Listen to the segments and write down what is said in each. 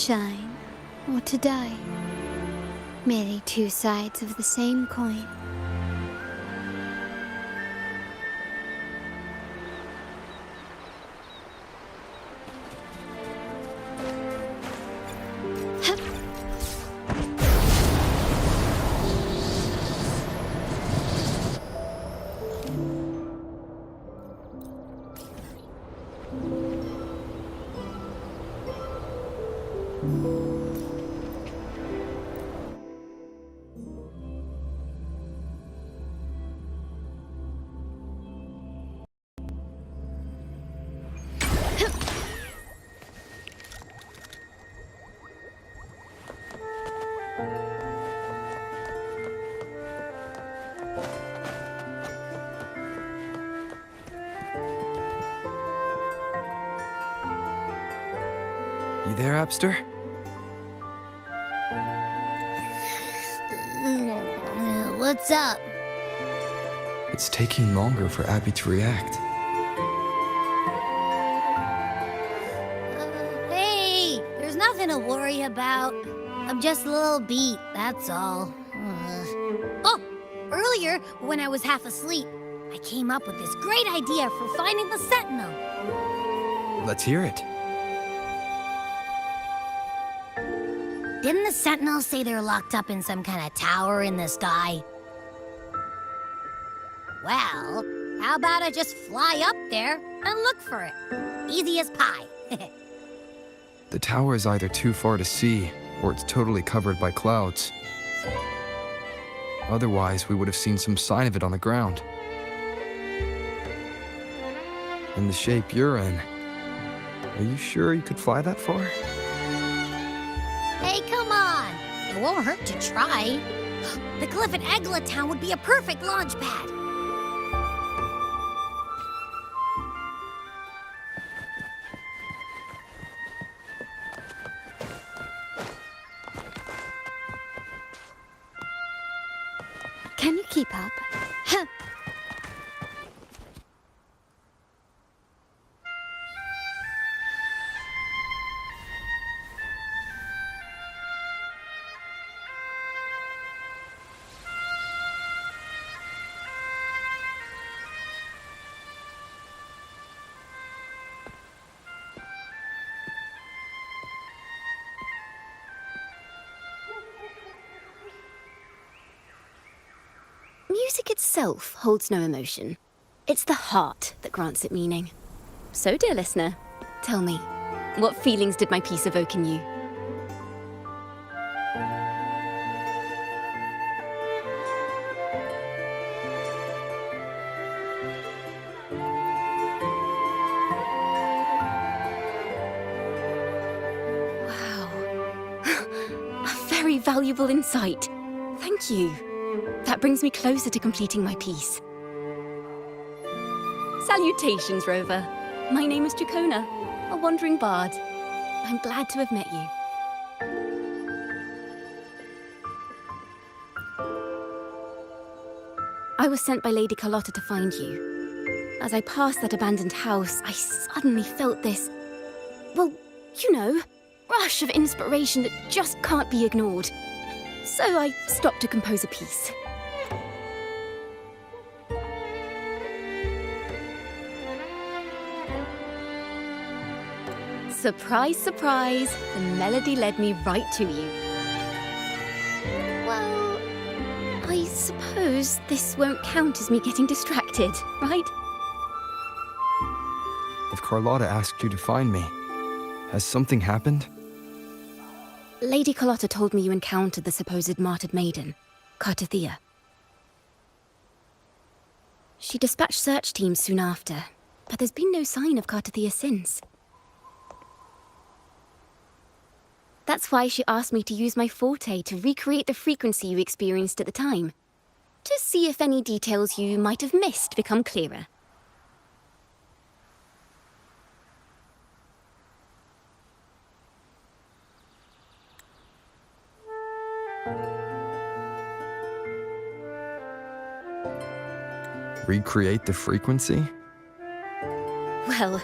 shine or to die. Merely two sides of the same coin. You there, Abster? What's up? It's taking longer for Abby to react. Hey, there's nothing to worry about. I'm just a little beat, that's all. Oh, earlier, when I was half asleep, I came up with this great idea for finding the Sentinel. Let's hear it. Didn't the Sentinels say they're locked up in some kind of tower in the sky? Well, how about I just fly up there and look for it? Easy as pie. The tower is either too far to see, or it's totally covered by clouds. Otherwise, we would have seen some sign of it on the ground. In the shape you're in, are you sure you could fly that far? Hey, come on! It won't hurt to try. The cliff at Egla Town would be a perfect launch pad. Can you keep up? Music itself holds no emotion. It's the heart that grants it meaning. So, dear listener, tell me, what feelings did my piece evoke in you? Wow. A very valuable insight. Thank you. That brings me closer to completing my piece. Salutations, Rover. My name is Jacona, a wandering bard. I'm glad to have met you. I was sent by Lady Carlotta to find you. As I passed that abandoned house, I suddenly felt this, well, you know, rush of inspiration that just can't be ignored. So I stopped to compose a piece. Surprise, surprise, the melody led me right to you. Well, I suppose this won't count as me getting distracted, right? If Carlotta asked you to find me, has something happened? Lady Carlotta told me you encountered the supposed martyred maiden, Cartathea. She dispatched search teams soon after, but there's been no sign of Cartathea since. That's why she asked me to use my forte to recreate the frequency you experienced at the time, to see if any details you might have missed become clearer. Recreate the frequency? Well,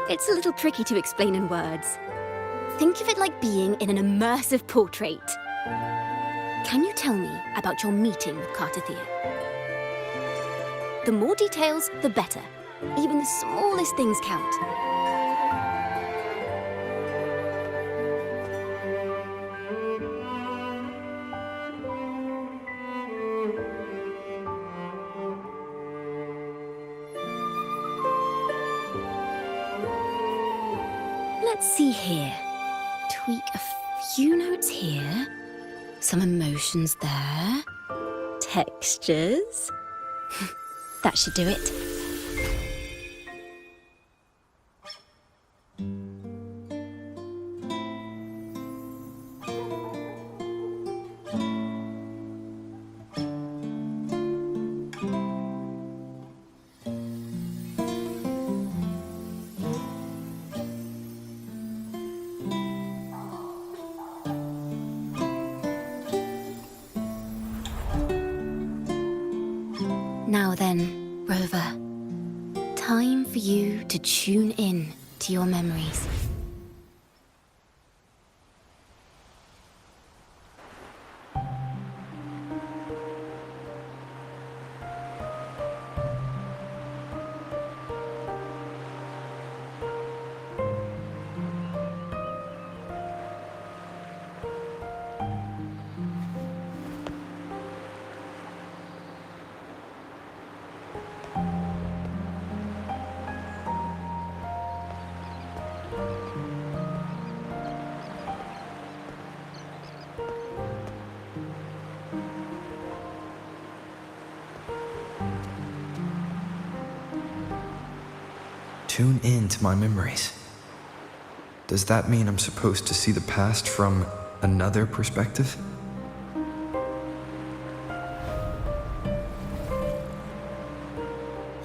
it's a little tricky to explain in words. Think of it like being in an immersive portrait. Can you tell me about your meeting with Cartathea? The more details, the better. Even the smallest things count. Let's see here. Tweak a few notes here. Some emotions there. Textures. That should do it. Now then, Rover. Time for you to tune in to your memories. Tune in to my memories. Does that mean I'm supposed to see the past from another perspective?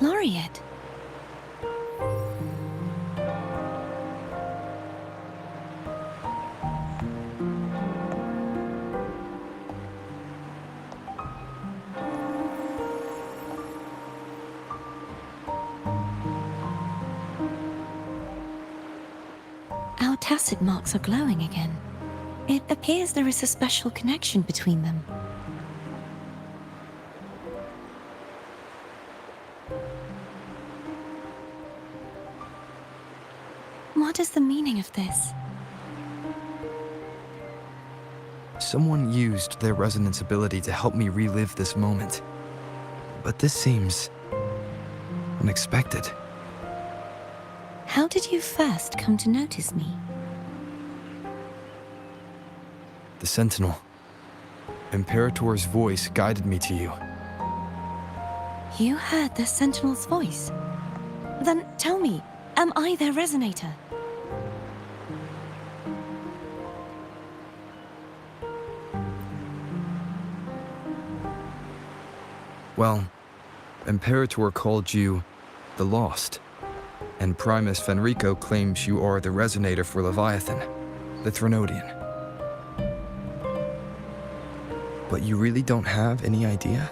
Laureate. Our tacit marks are glowing again. It appears there is a special connection between them. What is the meaning of this? Someone used their resonance ability to help me relive this moment. But this seems unexpected. How did you first come to notice me? The Sentinel. Imperator's voice guided me to you. You heard the Sentinel's voice? Then tell me, am I their resonator? Well, Imperator called you the Lost, and Primus Fenrico claims you are the resonator for Leviathan, the Threnodian. But you really don't have any idea?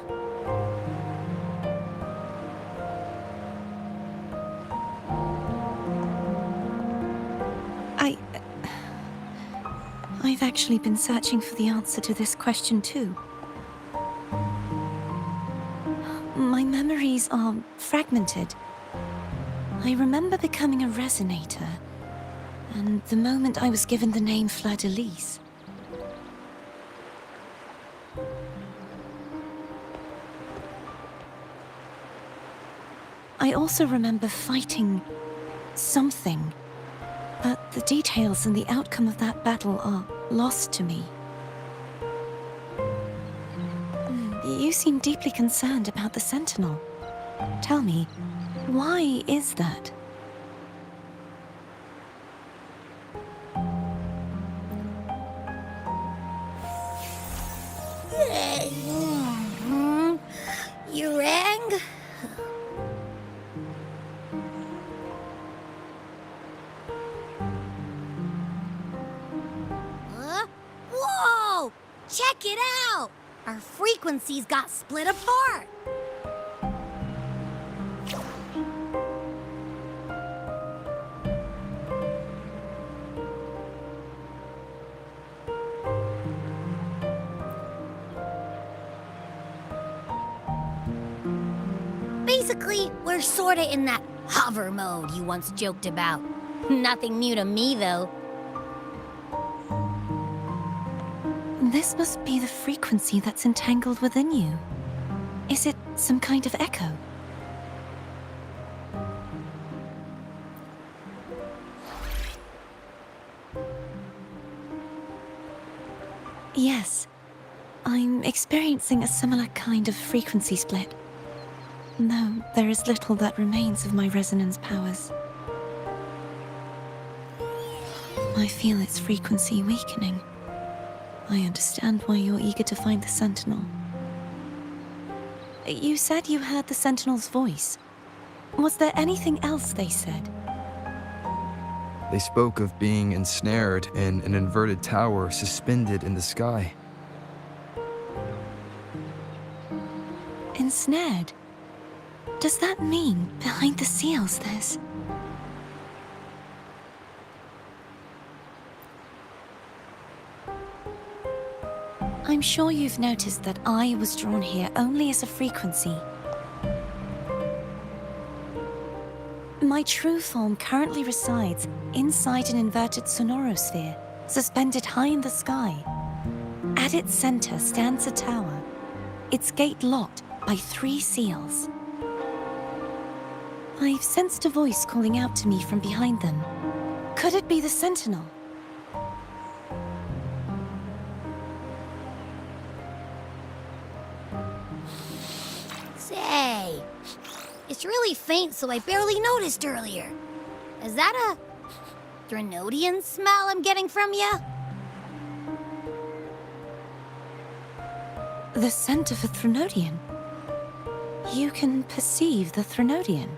I've actually been searching for the answer to this question too. My memories are fragmented. I remember becoming a resonator, and the moment I was given the name Fleur-de-Lis. I also remember fighting something, but the details and the outcome of that battle are lost to me. You seem deeply concerned about the Sentinel. Tell me, why is that? You rang? Whoa! Check it out! Our frequencies got split apart! Basically, we're sorta in that hover mode you once joked about. Nothing new to me, though. This must be the frequency that's entangled within you. Is it some kind of echo? Yes. I'm experiencing a similar kind of frequency split. Though there is little that remains of my resonance powers. I feel its frequency weakening. I understand why you're eager to find the Sentinel. You said you heard the Sentinel's voice. Was there anything else they said? They spoke of being ensnared in an inverted tower suspended in the sky. Ensnared? Does that mean behind the seals there's... I'm sure you've noticed that I was drawn here only as a frequency. My true form currently resides inside an inverted sonorosphere, suspended high in the sky. At its center stands a tower, its gate locked by 3 seals. I've sensed a voice calling out to me from behind them. Could it be the Sentinel? Say, it's really faint, so I barely noticed earlier. Is that a Threnodian smell I'm getting from you? The scent of a Threnodian? You can perceive the Threnodian?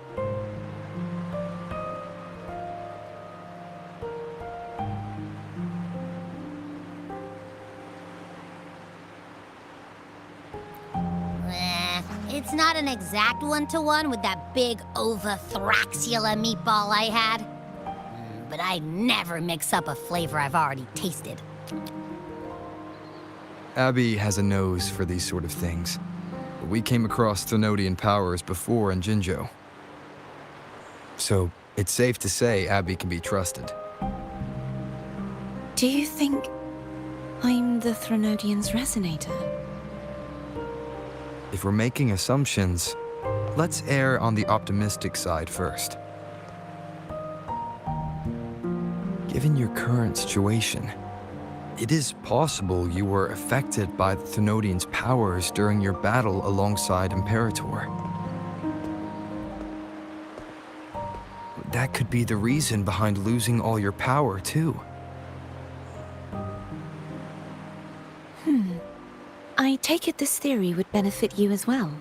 It's not an exact one-to-one with that big Ovathraxula meatball I had. But I never mix up a flavor I've already tasted. Abby has a nose for these sort of things. We came across Threnodian powers before in Jinzhou. So it's safe to say Abby can be trusted. Do you think I'm the Threnodian's resonator? If we're making assumptions, let's err on the optimistic side first. Given your current situation, it is possible you were affected by the Threnodian's powers during your battle alongside Imperator. That could be the reason behind losing all your power, too. I take it this theory would benefit you as well.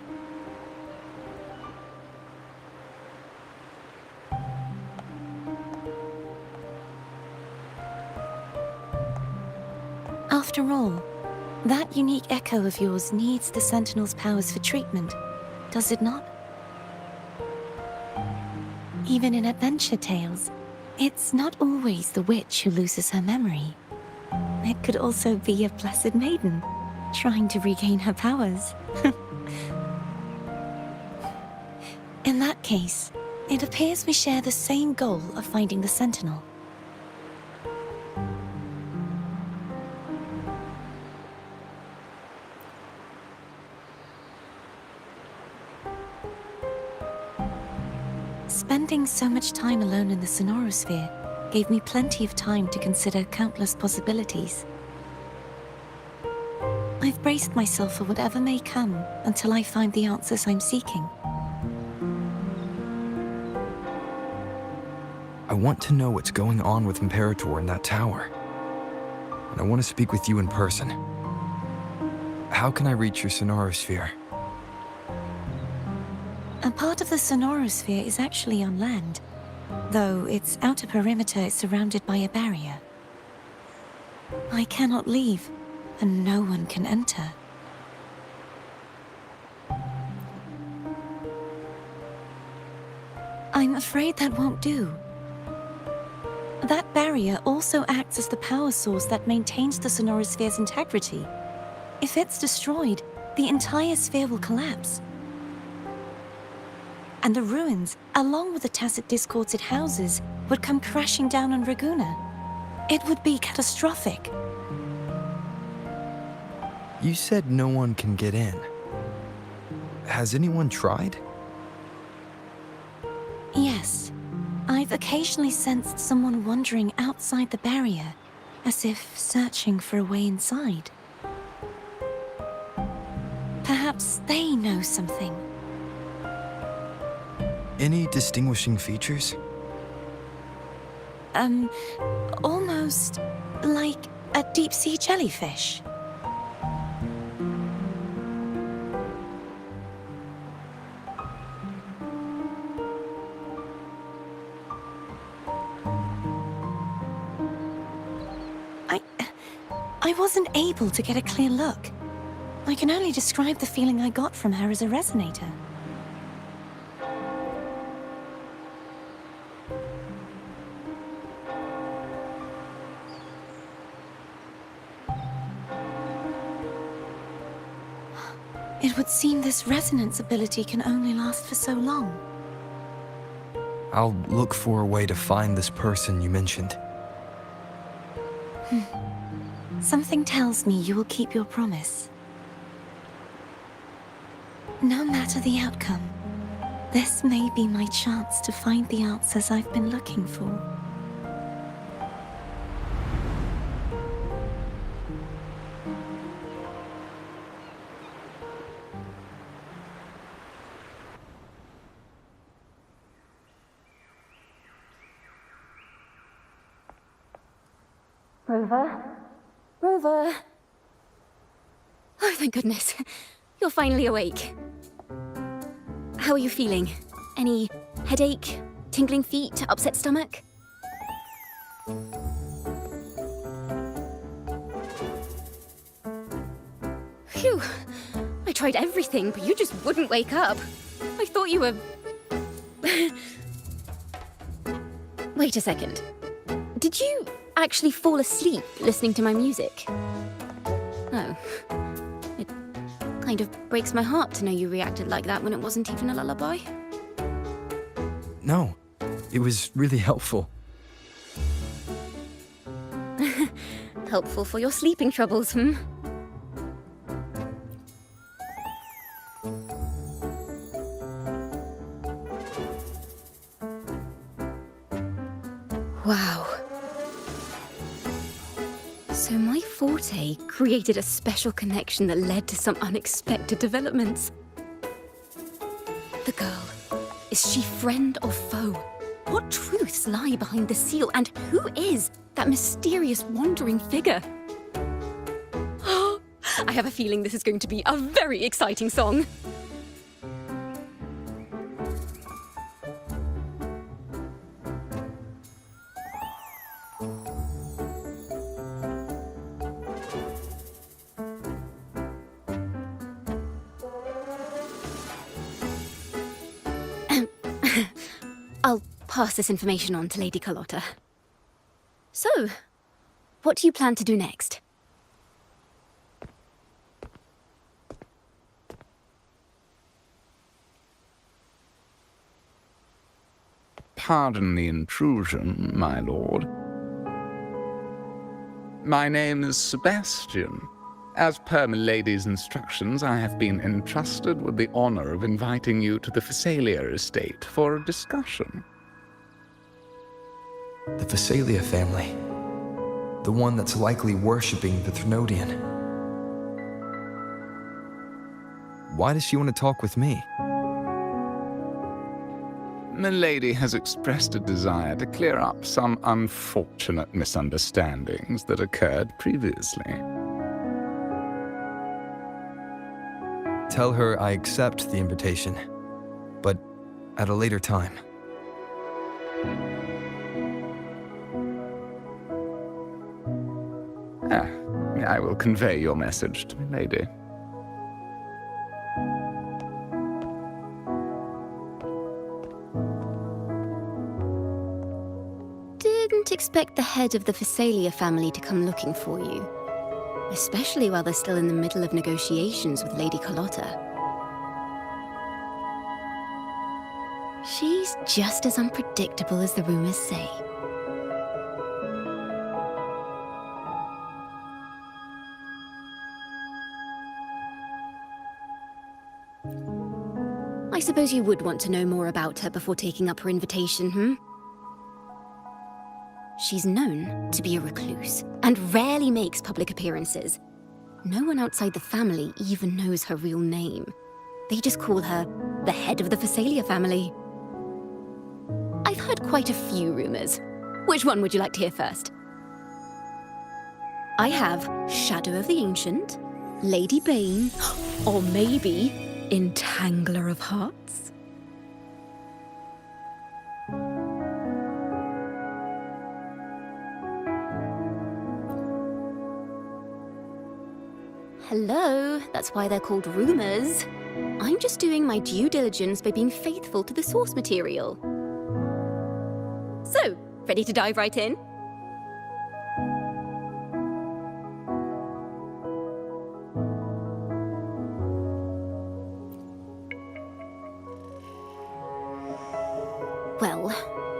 After all, that unique echo of yours needs the Sentinel's powers for treatment, does it not? Even in adventure tales, it's not always the witch who loses her memory. It could also be a blessed maiden, trying to regain her powers. In that case, it appears we share the same goal of finding the Sentinel. Spending so much time alone in the sonorosphere gave me plenty of time to consider countless possibilities. I've braced myself for whatever may come until I find the answers I'm seeking. I want to know what's going on with Imperator in that tower. And I want to speak with you in person. How can I reach your sonorosphere? A part of the sonorosphere is actually on land, though its outer perimeter is surrounded by a barrier. I cannot leave, and no one can enter. I'm afraid that won't do. That barrier also acts as the power source that maintains the sonorosphere's integrity. If it's destroyed, the entire sphere will collapse. and the ruins, along with the tacit discords it houses, would come crashing down on Raguna. It would be catastrophic. You said no one can get in. Has anyone tried? Yes. I've occasionally sensed someone wandering outside the barrier, as if searching for a way inside. Perhaps they know something. Any distinguishing features? Almost like a deep-sea jellyfish. I wasn't able to get a clear look. I can only describe the feeling I got from her as a resonator. It would seem this resonance ability can only last for so long. I'll look for a way to find this person you mentioned. Something tells me you will keep your promise. No matter the outcome, this may be my chance to find the answers I've been looking for. Rover? Rover! Oh, thank goodness. You're finally awake. How are you feeling? Any headache, tingling feet, upset stomach? Phew. I tried everything, but you just wouldn't wake up. I thought you were... Wait a second. Did you actually fall asleep listening to my music? Oh. It kind of breaks my heart to know you reacted like that when it wasn't even a lullaby. No, it was really helpful. Helpful for your sleeping troubles, hmm? Wow. So my forte created a special connection that led to some unexpected developments. The girl, is she friend or foe? What truths lie behind the seal, and who is that mysterious wandering figure? I have a feeling this is going to be a very exciting song. I'll pass this information on to Lady Carlotta. So, what do you plan to do next? Pardon the intrusion, my lord. My name is Sebastian. As per milady's instructions, I have been entrusted with the honor of inviting you to the Phasalia estate for a discussion. The Phasalia family. The one that's likely worshipping the Thrunodian. Why does she want to talk with me? Milady has expressed a desire to clear up some unfortunate misunderstandings that occurred previously. Tell her I accept the invitation, but at a later time. I will convey your message to Milady. Didn't expect the head of the Phasalia family to come looking for you. Especially while they're still in the middle of negotiations with Lady Carlotta. just as unpredictable as the rumors say. I suppose you would want to know more about her before taking up her invitation, hmm? She's known to be a recluse, and rarely makes public appearances. No one outside the family even knows her real name. They just call her the head of the Phasalia family. I've heard quite a few rumors. Which one would you like to hear first? I have Shadow of the Ancient, Lady Bane, or maybe Entangler of Hearts. Hello, that's why they're called rumors. I'm just doing my due diligence by being faithful to the source material. So, ready to dive right in? Well,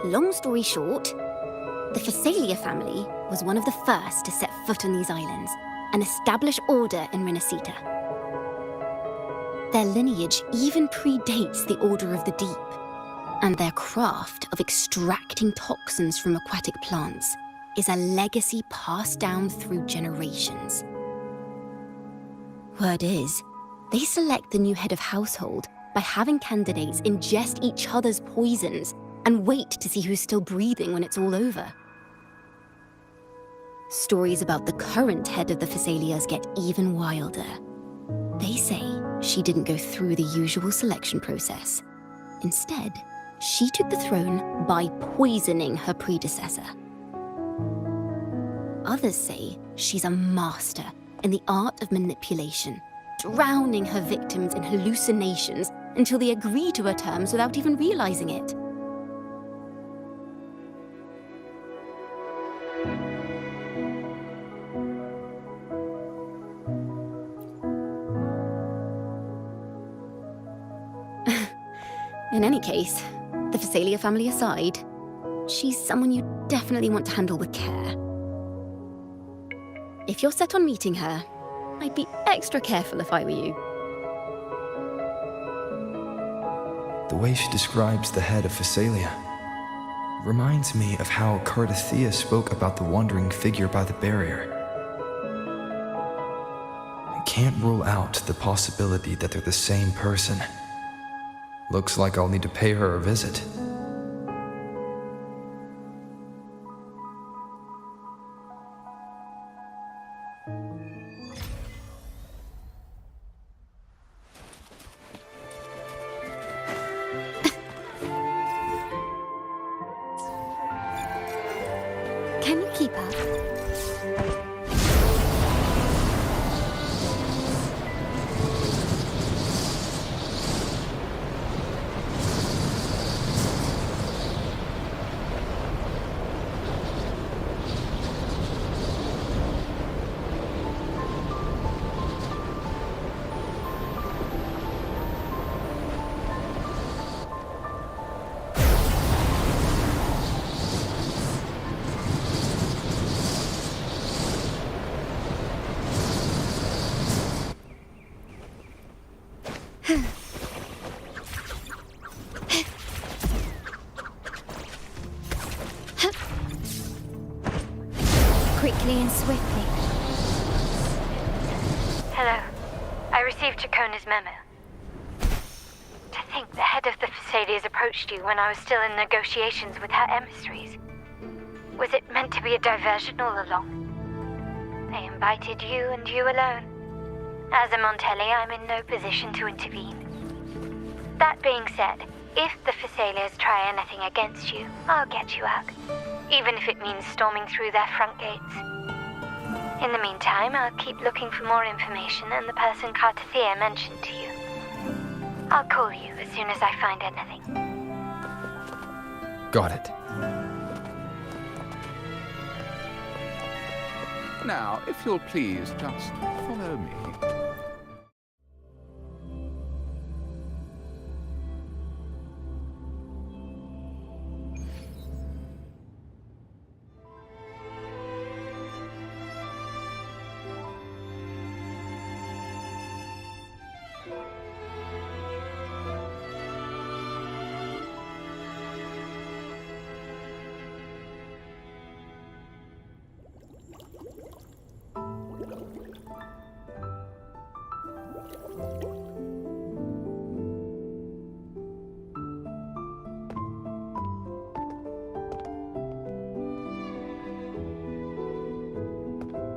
long story short, the Phasalia family was one of the first to set foot on these islands and establish order in Renacita. Their lineage even predates the Order of the Deep, and their craft of extracting toxins from aquatic plants is a legacy passed down through generations. Word is, they select the new head of household by having candidates ingest each other's poisons and wait to see who's still breathing when it's all over. Stories about the current head of the Phasalias get even wilder. They say she didn't go through the usual selection process. Instead, she took the throne by poisoning her predecessor. Others say she's a master in the art of manipulation, drowning her victims in hallucinations until they agree to her terms without even realizing it. In any case, the Phasalia family aside, she's someone you definitely want to handle with care. If you're set on meeting her, I'd be extra careful if I were you. The way she describes the head of Phasalia reminds me of how Cardathea spoke about the wandering figure by the barrier. I can't rule out the possibility that they're the same person. Looks like I'll need to pay her a visit. Can you keep up? Quickly and swiftly. Hello. I received Chacona's memo. To think the head of the Phasalias approached you when I was still in negotiations with her emissaries. Was it meant to be a diversion all along? They invited you and you alone. As a Montelli, I'm in no position to intervene. That being said, if the Phasalias try anything against you, I'll get you out. Even if it means storming through their front gates. In the meantime, I'll keep looking for more information and the person Cardathea mentioned to you. I'll call you as soon as I find anything. Got it. Now, if you'll please just follow me.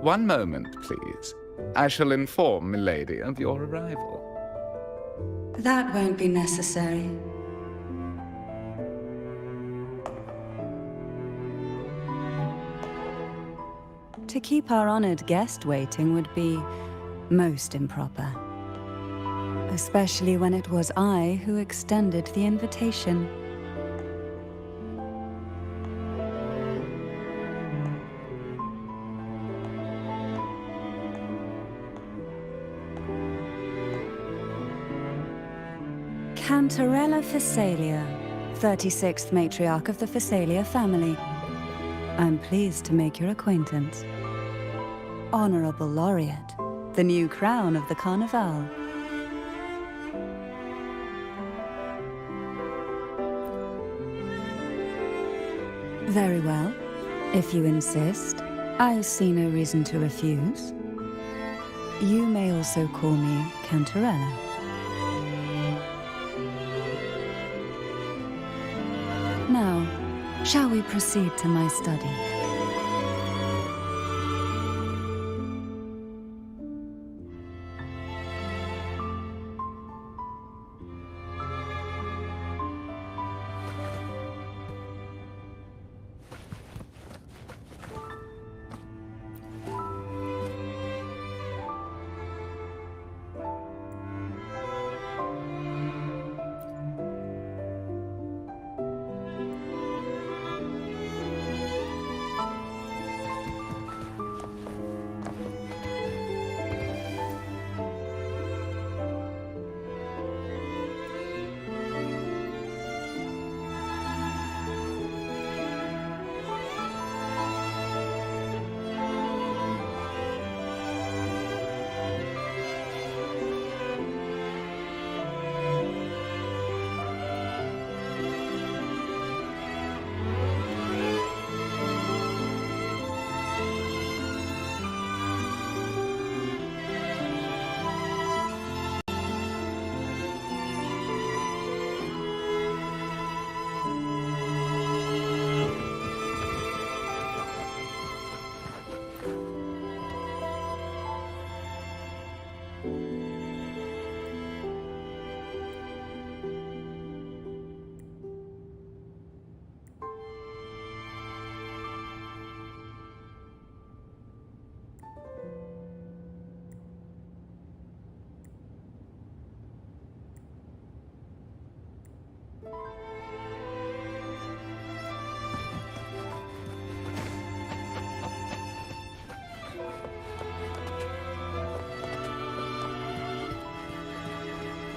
One moment, please. I shall inform milady of your arrival. That won't be necessary. To keep our honored guest waiting would be most improper. Especially when it was I who extended the invitation. Cantarella Phasalia, 36th matriarch of the Phasalia family. I'm pleased to make your acquaintance. Honorable Laureate, the new crown of the Carnival. Very well. If you insist, I see no reason to refuse. You may also call me Cantarella. Now, shall we proceed to my study?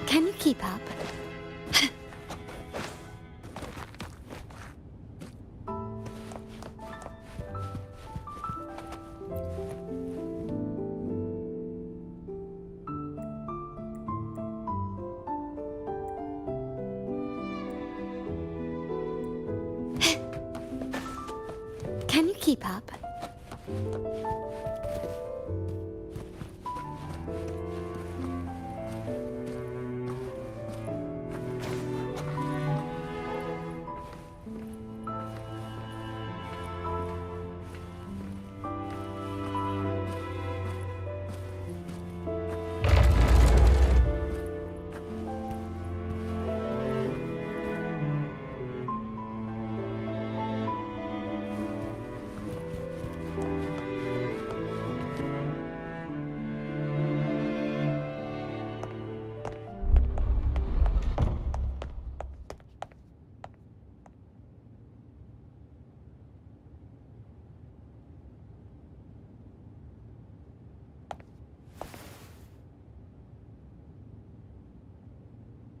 Can you keep up? Can you keep up?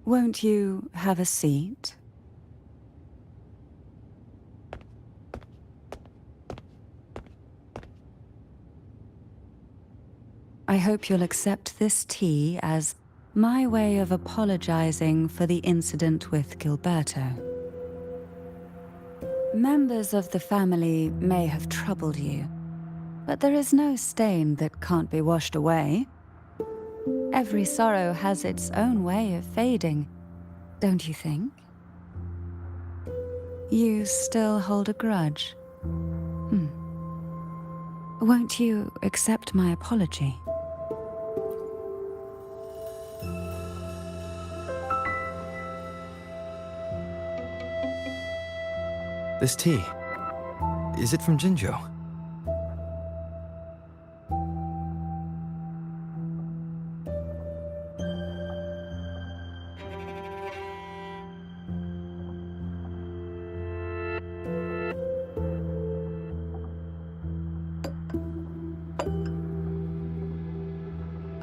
Won't you have a seat? I hope you'll accept this tea as my way of apologizing for the incident with Gilberto. Members of the family may have troubled you, but there is no stain that can't be washed away. Every sorrow has its own way of fading, don't you think? You still hold a grudge? Won't you accept my apology? This tea, is it from Jinjo?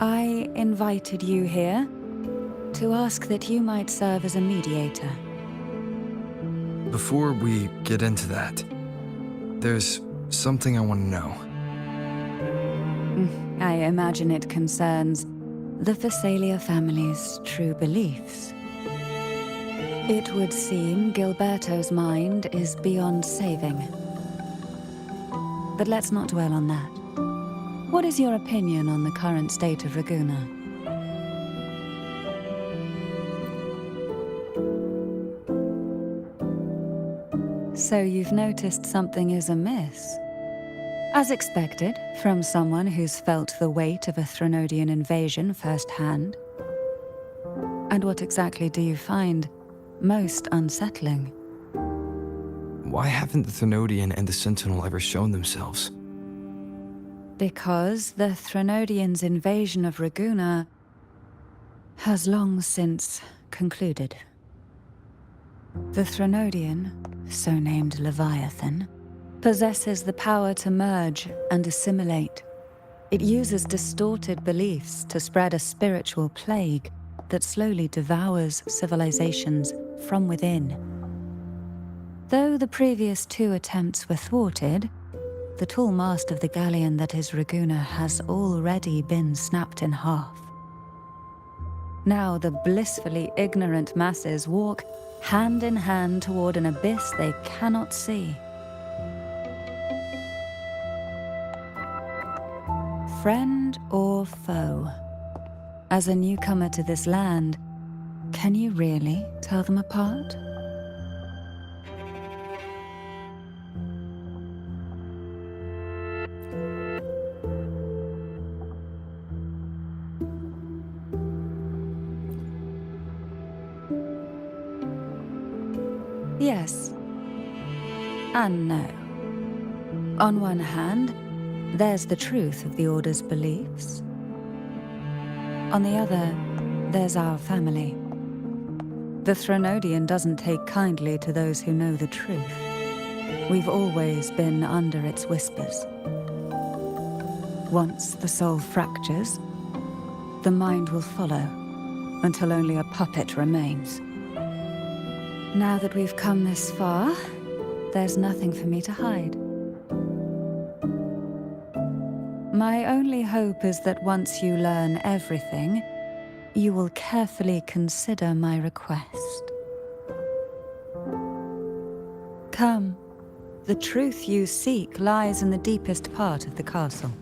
I invited you here to ask that you might serve as a mediator. Before we get into that, there's something I want to know. I imagine it concerns the Phasalia family's true beliefs. It would seem Gilberto's mind is beyond saving. But let's not dwell on that. What is your opinion on the current state of Raguna? So you've noticed something is amiss? As expected, from someone who's felt the weight of a Threnodian invasion firsthand. And what exactly do you find most unsettling? Why haven't the Threnodian and the Sentinel ever shown themselves? Because the Threnodians' invasion of Raguna has long since concluded. The Threnodian, so named Leviathan, possesses the power to merge and assimilate. It uses distorted beliefs to spread a spiritual plague that slowly devours civilizations from within. Though the previous 2 attempts were thwarted, the tall mast of the galleon that is Raguna has already been snapped in half. Now the blissfully ignorant masses walk hand in hand toward an abyss they cannot see. Friend or foe? As a newcomer to this land, can you really tell them apart? Yes and no. On one hand, there's the truth of the Order's beliefs. On the other, there's our family. The Threnodian doesn't take kindly to those who know the truth. We've always been under its whispers. Once the soul fractures, the mind will follow, until only a puppet remains. Now that we've come this far, there's nothing for me to hide. My only hope is that once you learn everything, you will carefully consider my request. Come, the truth you seek lies in the deepest part of the castle.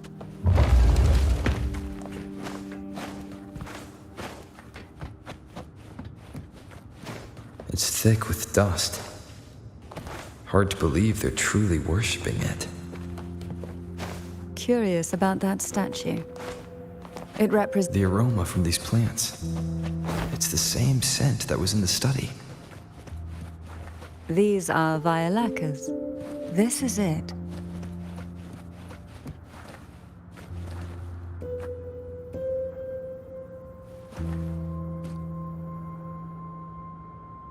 It's thick with dust. Hard to believe they're truly worshipping it. Curious about that statue. It represents The aroma from these plants. It's the same scent that was in the study. These are violacas. This is it.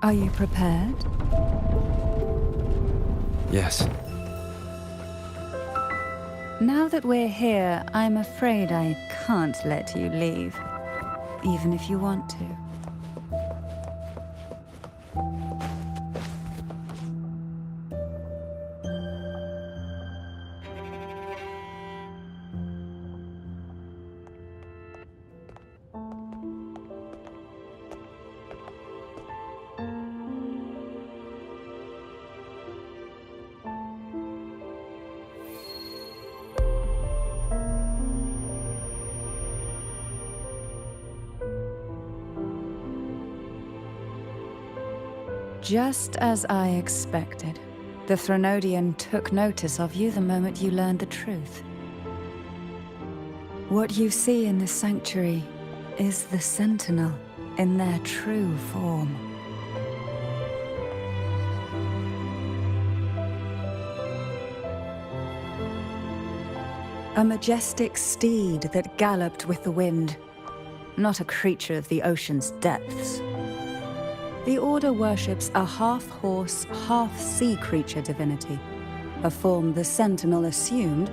Are you prepared? Yes. Now that we're here, I'm afraid I can't let you leave, even if you want to. Just as I expected, the Threnodian took notice of you the moment you learned the truth. What you see in this sanctuary is the Sentinel in their true form. A majestic steed that galloped with the wind, not a creature of the ocean's depths. The Order worships a half-horse, half-sea creature divinity, a form the Sentinel assumed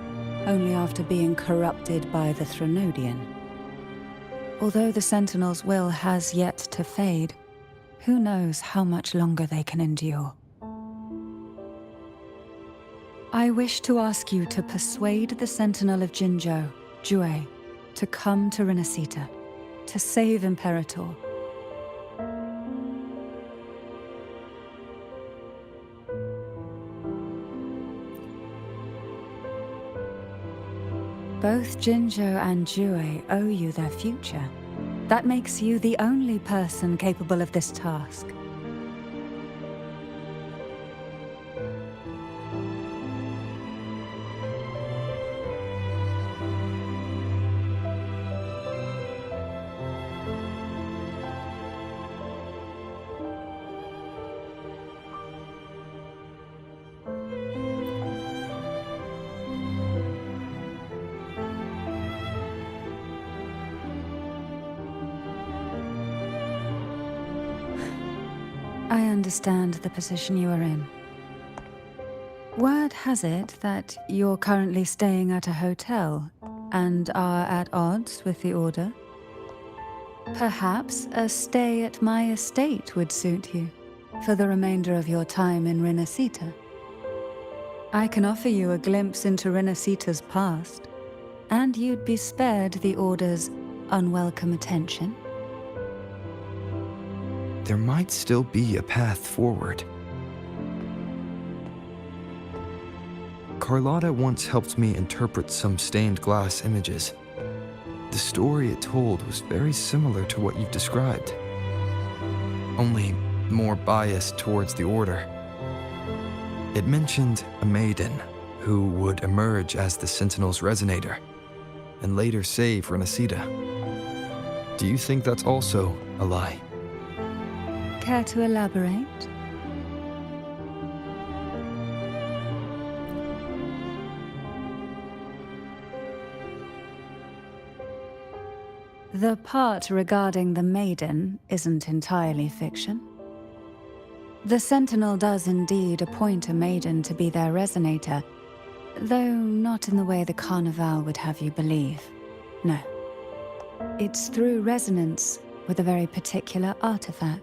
only after being corrupted by the Threnodian. Although the Sentinel's will has yet to fade, who knows how much longer they can endure. I wish to ask you to persuade the Sentinel of Jinzhou, Jue, to come to Renacita, to save Imperator. Both Jinzhou and Jue owe you their future. That makes you the only person capable of this task. I understand the position you are in. Word has it that you're currently staying at a hotel and are at odds with the Order. Perhaps a stay at my estate would suit you for the remainder of your time in Renacita. I can offer you a glimpse into Renacita's past, and you'd be spared the Order's unwelcome attention. There might still be a path forward. Carlotta once helped me interpret some stained glass images. The story it told was very similar to what you've described, only more biased towards the Order. It mentioned a maiden who would emerge as the Sentinel's resonator and later save Renacita. Do you think that's also a lie? Care to elaborate? The part regarding the maiden isn't entirely fiction. The Sentinel does indeed appoint a maiden to be their resonator, though not in the way the Carnival would have you believe. No. It's through resonance with a very particular artifact.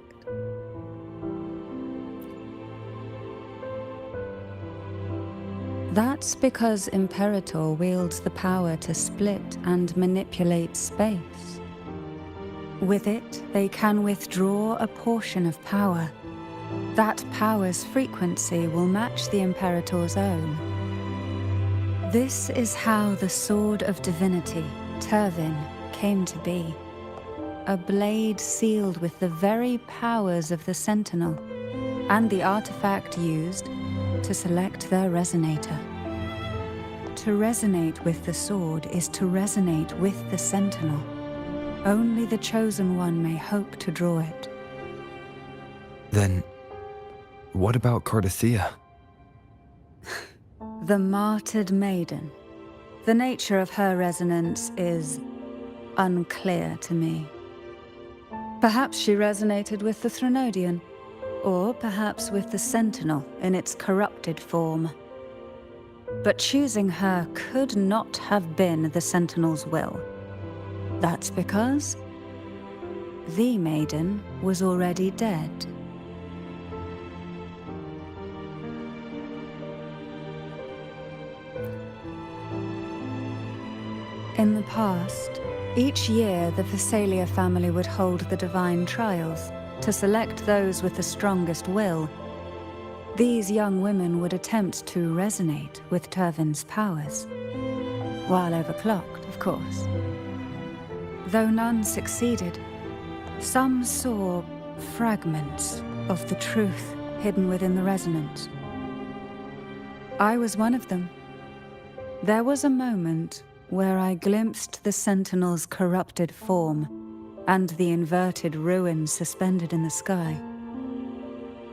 That's because Imperator wields the power to split and manipulate space. With it, they can withdraw a portion of power. That power's frequency will match the Imperator's own. This is how the Sword of Divinity, Turvin, came to be. A blade sealed with the very powers of the Sentinel, and the artifact used to select their resonator. To resonate with the sword is to resonate with the Sentinel. Only the Chosen One may hope to draw it. Then, what about Cardathea? The martyred maiden. The nature of her resonance is unclear to me. Perhaps she resonated with the Threnodian, or perhaps with the Sentinel in its corrupted form. But choosing her could not have been the Sentinel's will. That's because the maiden was already dead. In the past, each year the Phasalia family would hold the Divine Trials to select those with the strongest will. These young women would attempt to resonate with Turvin's powers, while overclocked, of course. Though none succeeded, some saw fragments of the truth hidden within the resonance. I was one of them. There was a moment where I glimpsed the Sentinel's corrupted form and the inverted ruins suspended in the sky.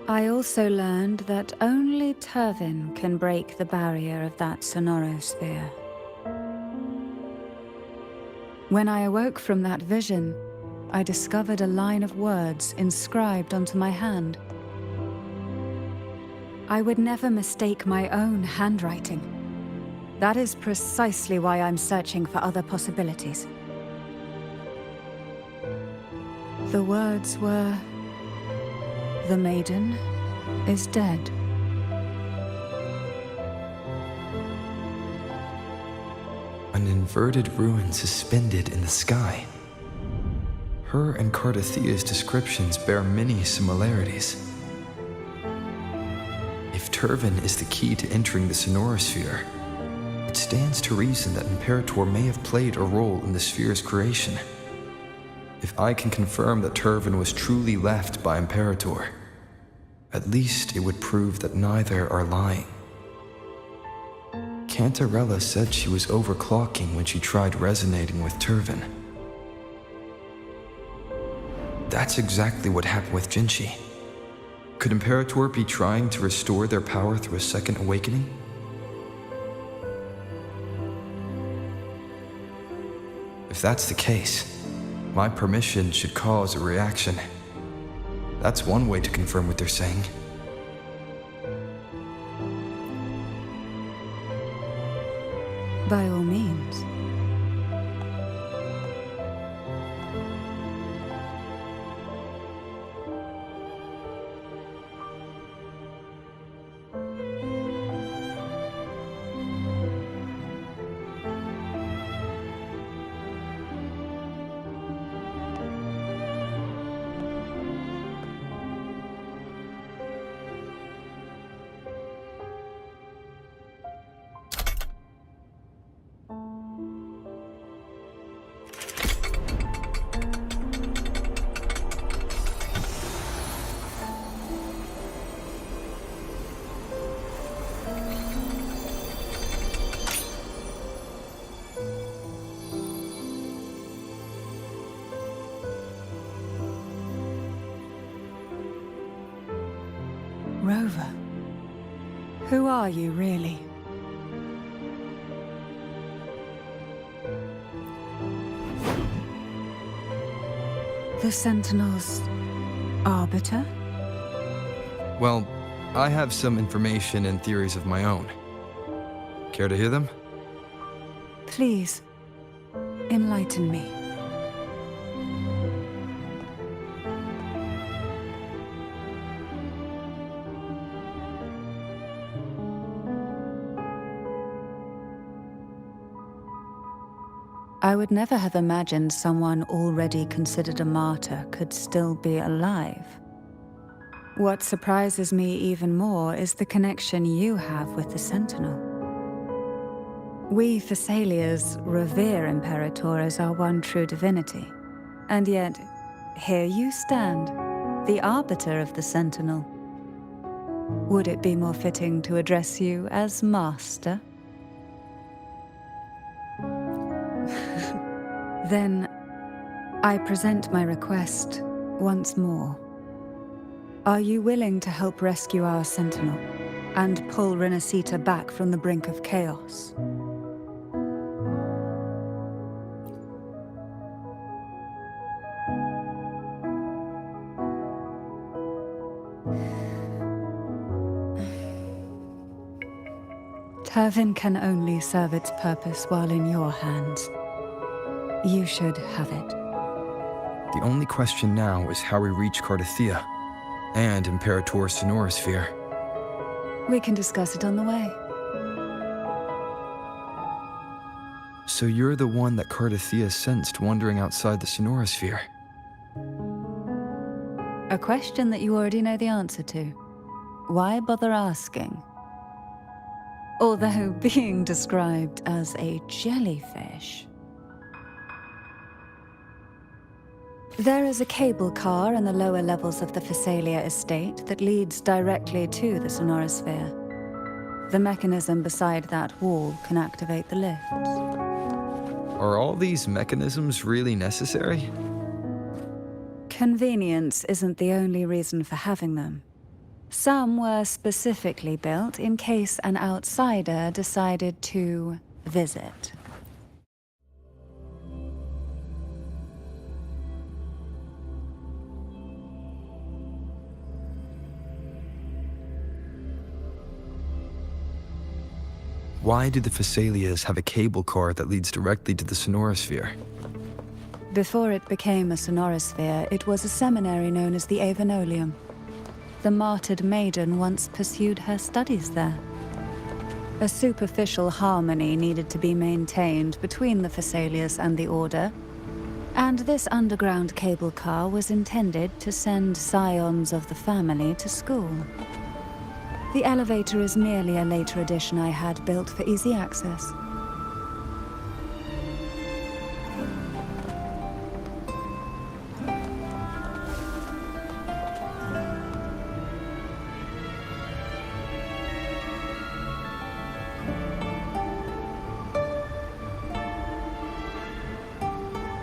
I also learned that only Turvin can break the barrier of that sonorosphere. When I awoke from that vision, I discovered a line of words inscribed onto my hand. I would never mistake my own handwriting. That is precisely why I'm searching for other possibilities. The words were, "The maiden is dead." An inverted ruin suspended in the sky. Her and Cardathia's descriptions bear many similarities. If Turvin is the key to entering the sonorosphere, it stands to reason that Imperator may have played a role in the sphere's creation. If I can confirm that Turvin was truly left by Imperator, at least it would prove that neither are lying. Cantarella said she was overclocking when she tried resonating with Turvin. That's exactly what happened with Jinchi. Could Imperator be trying to restore their power through a second awakening? If that's the case, my permission should cause a reaction. That's one way to confirm what they're saying. By all means. Rover, who are you really? The Sentinel's arbiter? Well, I have some information and theories of my own. Care to hear them? Please, enlighten me. I would never have imagined someone already considered a martyr could still be alive. What surprises me even more is the connection you have with the Sentinel. We Thessalians revere Imperator as our one true divinity, and yet, here you stand, the arbiter of the Sentinel. Would it be more fitting to address you as Master? Then, I present my request once more. Are you willing to help rescue our Sentinel and pull Renacita back from the brink of chaos? Turvin can only serve its purpose while in your hands. You should have it. The only question now is how we reach Cardathia and Imperator's sonorosphere. We can discuss it on the way. So you're the one that Cardathia sensed wandering outside the sonorosphere? A question that you already know the answer to. Why bother asking? Although being described as a jellyfish. There is a cable car in the lower levels of the Phasalia estate that leads directly to the sonorosphere. The mechanism beside that wall can activate the lifts. Are all these mechanisms really necessary? Convenience isn't the only reason for having them. Some were specifically built in case an outsider decided to visit. Why do the Phasalias have a cable car that leads directly to the sonorosphere? Before it became a sonorosphere, it was a seminary known as the Avenolium. The martyred maiden once pursued her studies there. A superficial harmony needed to be maintained between the Phasalias and the Order, and this underground cable car was intended to send scions of the family to school. The elevator is merely a later addition I had built for easy access.